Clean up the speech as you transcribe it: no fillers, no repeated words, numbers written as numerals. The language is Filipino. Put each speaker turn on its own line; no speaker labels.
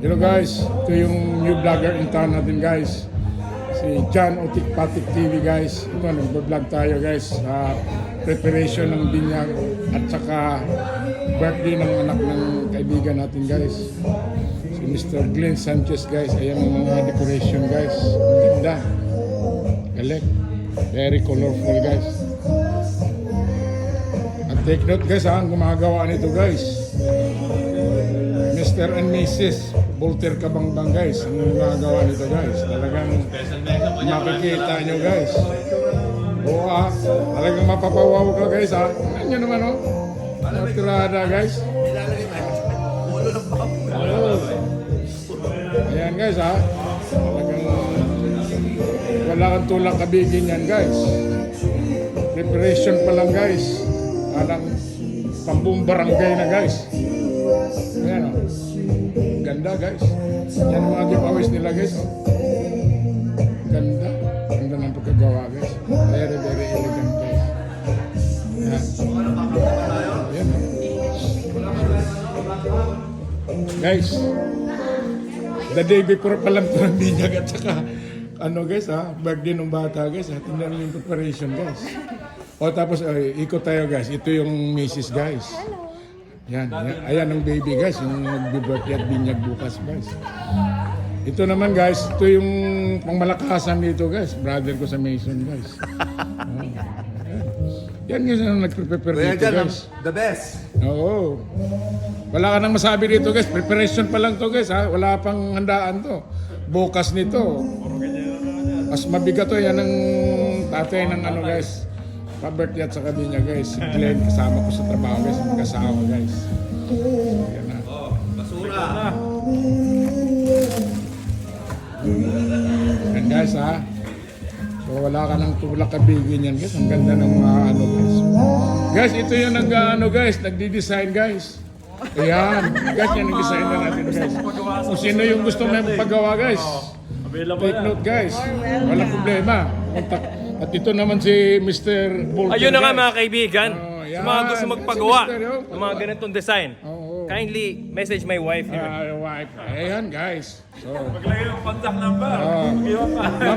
Hello guys, ito yung new vlogger in town natin guys. Si John Otik Patik TV guys. Ito, nagbablog tayo guys sa preparation ng binyag at saka birthday ng anak ng kaibigan natin guys. Si Mr. Glenn Sanchez guys. Ayan ang mga decoration guys. Ganda. Galing. Very colorful guys. At take note guys ha, ang gumagawa nito guys. Mr. and Mrs. Voltaire Kabangbang guys, ang gumagawa nito guys. Talagang makikita nyo guys. Oo ah, talagang mapapawaw ka guys ha. Ano nyo naman oh. Natirada guys. Ayan guys ha. Talagang wala kang tulang kabigin yan guys. Preparation pa lang guys. Alang pambuong barangay na guys. Ayan o. Ganda guys. Yan ang mga giveaways nila guys. Oh. Ganda. Ganda ng pagkagawa guys. Very very elegant guys. Ayan. Ayan o. Guys. The day before pa lang ito ng binyag at saka ano guys ha. Birthday ng bata guys ha. Tingnan yung preparation guys. O tapos ikot tayo guys. Ito yung Mrs. guys. Yan, ayan ang baby guys, yung magbe-birthday at binyag bukas guys. Ito naman guys, ito yung pangmalakasan dito guys, brother ko sa Mason guys. Yan guys ang nagpe-prepare dito guys.
The best.
Oo. Wala ka nang masabi dito guys, preparation pa lang to guys ha, wala pang handaan to. Bukas nito. Mas mabigat to, yan ang tatay ng ano guys. Pa-birthday at sa kabin niya guys. Si Glenn, kasama ko sa trabaho guys. Magkasama guys. Ayan na.
Oh, basura.
Ayan guys ha. So wala ka ng tulak kabigin yan guys. Ang ganda ng mga ano guys. Guys, ito yung nag-ano guys. Nagdi-design guys. Ayan. Guys, yan ang design na natin guys. Kung sino yung gusto na paggawa guys. Take note guys. Walang problema. At ito naman si Mr. Voltaire.
Ayun na nga
guys.
mga kaibigan.
Oh,
Sa mga gusto magpagawa
Si Mr. yung-
ng mga ganitong design,
Oo.
kindly message my wife here.
Wife. Ayan guys. So,
Maglagay ng contact number.
Ah.
Mag-iwan ka.